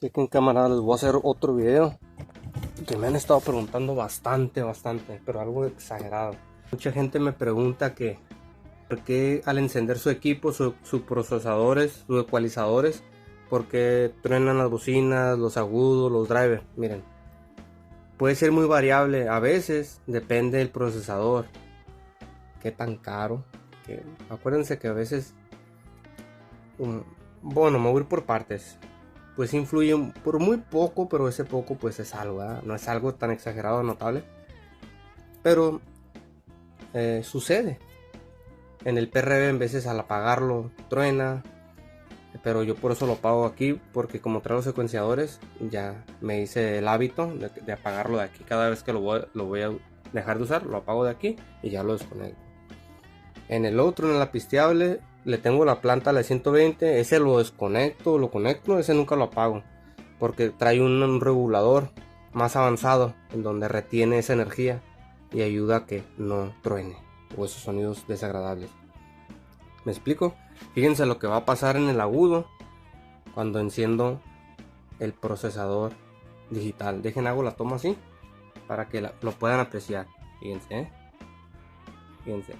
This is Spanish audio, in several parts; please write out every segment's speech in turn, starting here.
Chequen, camaradas, les voy a hacer otro video que me han estado preguntando bastante, pero algo exagerado. Mucha gente me pregunta que por qué al encender su equipo, sus procesadores, sus ecualizadores, por qué truenan las bocinas, los agudos, los drivers. Miren, puede ser muy variable, a veces depende del procesador, qué tan caro. Acuérdense que a veces, bueno, me voy a ir por partes. Pues influye por muy poco, pero ese poco pues es algo, ¿verdad? No es algo tan exagerado, notable, pero sucede. En el PRB en veces al apagarlo truena, pero yo por eso lo apago aquí, porque como traigo secuenciadores ya me hice el hábito de apagarlo de aquí. Cada vez que lo voy a dejar de usar, lo apago de aquí y ya lo desconecto. En el otro, en el apisteable, le tengo la planta a la 120, ese lo desconecto, lo conecto, ese nunca lo apago, porque trae un regulador más avanzado en donde retiene esa energía y ayuda a que no truene o esos sonidos desagradables. ¿Me explico? Fíjense lo que va a pasar en el agudo cuando enciendo el procesador digital. Dejen hago la toma así para que lo puedan apreciar. Fíjense, fíjense.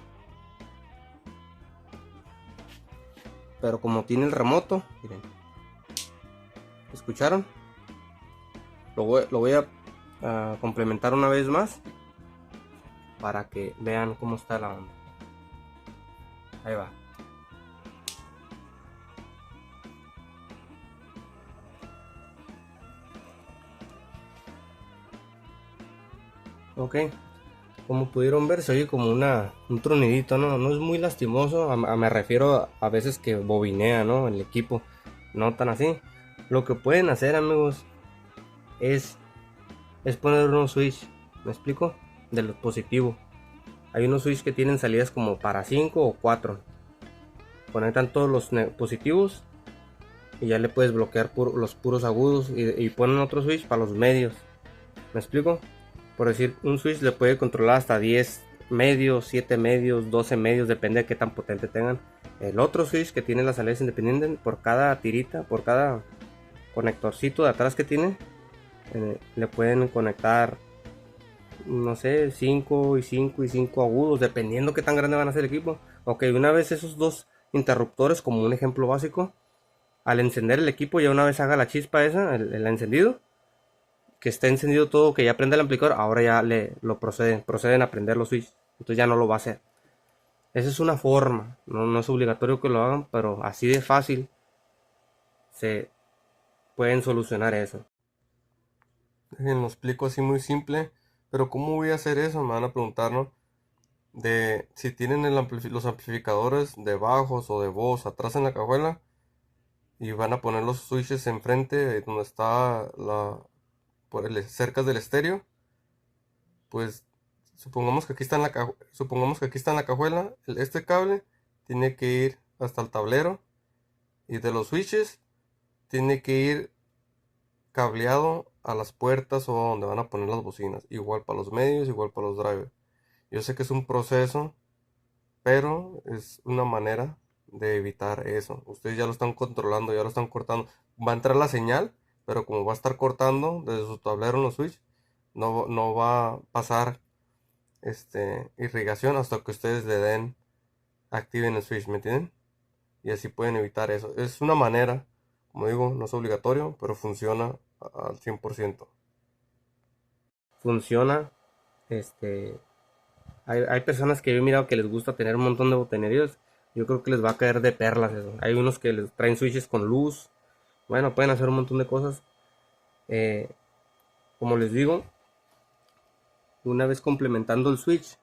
Pero como tiene el remoto, miren, ¿escucharon? Lo voy a complementar una vez más para que vean cómo está la onda. Ahí va. Ok, como pudieron ver, se oye como un tronidito, ¿no? No es muy lastimoso, me refiero a veces que bobinea, ¿no? El equipo, no tan así. Lo que pueden hacer, amigos, es poner unos switch, ¿me explico? De los positivos. Hay unos switch que tienen salidas como para 5 o 4. Conectan todos los positivos y ya le puedes bloquear los puros agudos y ponen otro switch para los medios. ¿Me explico? Por decir, un switch le puede controlar hasta 10 medios, 7 medios, 12 medios, depende de qué tan potente tengan. El otro switch que tiene las salidas independientes, por cada tirita, por cada conectorcito de atrás que tiene, le pueden conectar, no sé, 5 y 5 y 5 agudos, dependiendo qué tan grande van a ser el equipo. Ok, una vez esos dos interruptores, como un ejemplo básico, al encender el equipo, ya una vez haga la chispa esa, el encendido, que esté encendido todo, que ya prende el amplificador, ahora ya lo proceden a prender los switches. Entonces ya no lo va a hacer. Esa es una forma, no es obligatorio que lo hagan, pero así de fácil se pueden solucionar eso. Lo explico así muy simple, pero ¿cómo voy a hacer eso? Me van a preguntar, ¿no? De si tienen los amplificadores de bajos o de voz atrás en la cajuela y van a poner los switches enfrente donde está cerca del estéreo, pues supongamos que aquí está en la cajuela, este cable tiene que ir hasta el tablero y de los switches tiene que ir cableado a las puertas o donde van a poner las bocinas, igual para los medios, igual para los drivers. Yo sé que es un proceso, pero es una manera de evitar eso. Ustedes ya lo están controlando, ya lo están cortando. Va a entrar la señal, pero como va a estar cortando desde su tablero en los switch, no va a pasar irrigación hasta que ustedes le den, activen el switch, ¿me entienden? Y así pueden evitar eso. Es una manera, como digo, no es obligatorio, pero funciona al 100%. Funciona, este, hay personas que yo he mirado que les gusta tener un montón de botonerías. Yo creo que les va a caer de perlas eso. Hay unos que les traen switches con luz. Bueno, pueden hacer un montón de cosas. Eh, como les digo, una vez complementando el switch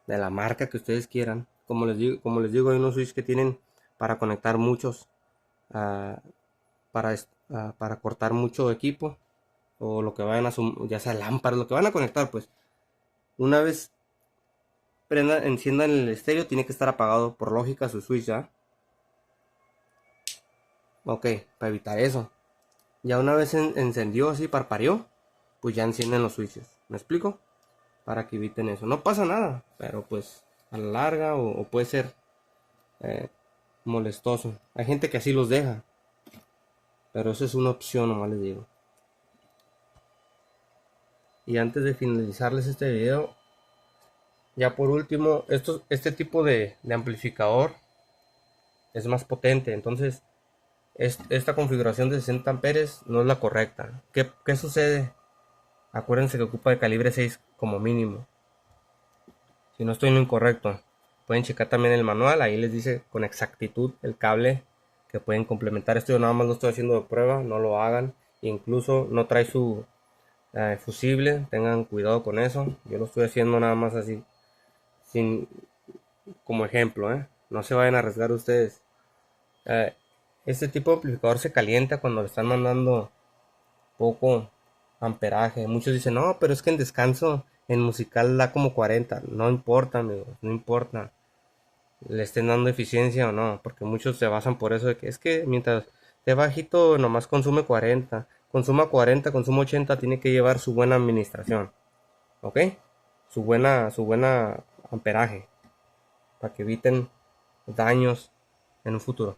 de la marca que ustedes quieran, como les digo, hay unos switches que tienen para conectar muchos, ah, para cortar mucho equipo o lo que vayan a ya sea lámparas, lo que van a conectar, pues una vez enciendan el estéreo, tiene que estar apagado por lógica su switch, ¿ya? Ok, para evitar eso. Ya una vez encendió así, parpareó, pues ya encienden los switches. ¿Me explico? Para que eviten eso. No pasa nada, pero pues a la larga o puede ser eh, molestoso. Hay gente que así los deja. Pero eso es una opción, nomás les digo. Y antes de finalizarles este video, ya por último, este tipo de amplificador es más potente. Entonces, esta configuración de 60 amperes no es la correcta. ¿Qué sucede? Acuérdense que ocupa de calibre 6 como mínimo. Si no estoy en lo incorrecto, pueden checar también el manual. Ahí les dice con exactitud el cable que pueden complementar. Esto yo nada más lo estoy haciendo de prueba, no lo hagan. Incluso no trae su fusible, tengan cuidado con eso. Yo lo estoy haciendo nada más así, sin, como ejemplo, no se vayan a arriesgar ustedes. Este tipo de amplificador se calienta cuando le están mandando poco amperaje. Muchos dicen, no, pero es que en descanso en musical da como 40. No importa, amigos, no importa le estén dando eficiencia o no, porque muchos se basan por eso de que es que mientras de bajito nomás consume 40, consuma 40, consuma 80, tiene que llevar su buena administración, ¿ok? Su buena amperaje, para que eviten daños en un futuro.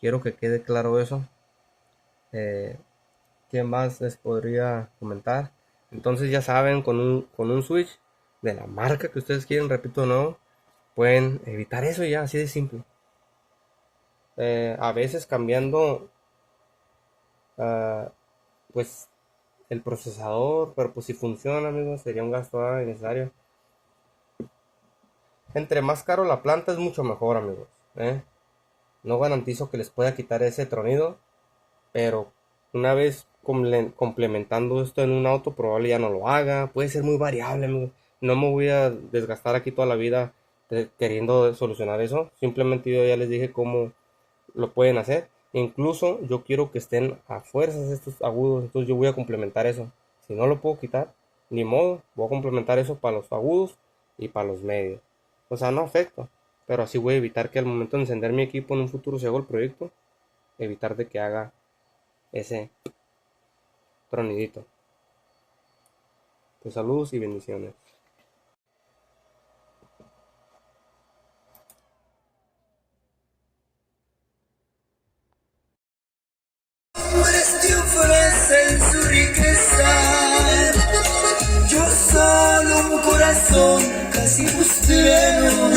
Quiero que quede claro eso. ¿Qué más les podría comentar? Entonces ya saben, con un switch de la marca que ustedes quieren, repito, no, pueden evitar eso ya, así de simple. A veces cambiando pues el procesador, pero pues si funciona, amigos, sería un gasto innecesario. Entre más caro la planta es mucho mejor, amigos. No garantizo que les pueda quitar ese tronido, pero una vez complementando esto en un auto, probable ya no lo haga. Puede ser muy variable, amigos. No me voy a desgastar aquí toda la vida queriendo solucionar eso. Simplemente yo ya les dije cómo lo pueden hacer. Incluso yo quiero que estén a fuerzas estos agudos, entonces yo voy a complementar eso. Si no lo puedo quitar, ni modo, voy a complementar eso para los agudos y para los medios. O sea, no afecta, pero así voy a evitar que al momento de encender mi equipo en un futuro, si hago el proyecto, evitar de que haga ese tronidito. Pues saludos y bendiciones. Te ofrecen su riqueza. Yo solo un corazón casi bustero,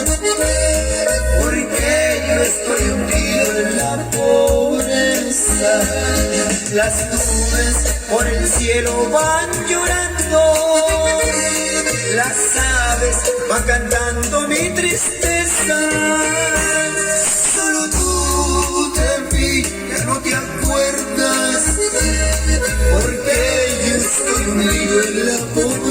porque yo estoy hundido en la pobreza. Las nubes por el cielo van llorando, las aves van cantando mi tristeza. Solo tú te vi, ya no te acuerdas, porque yo estoy hundido en la pobreza.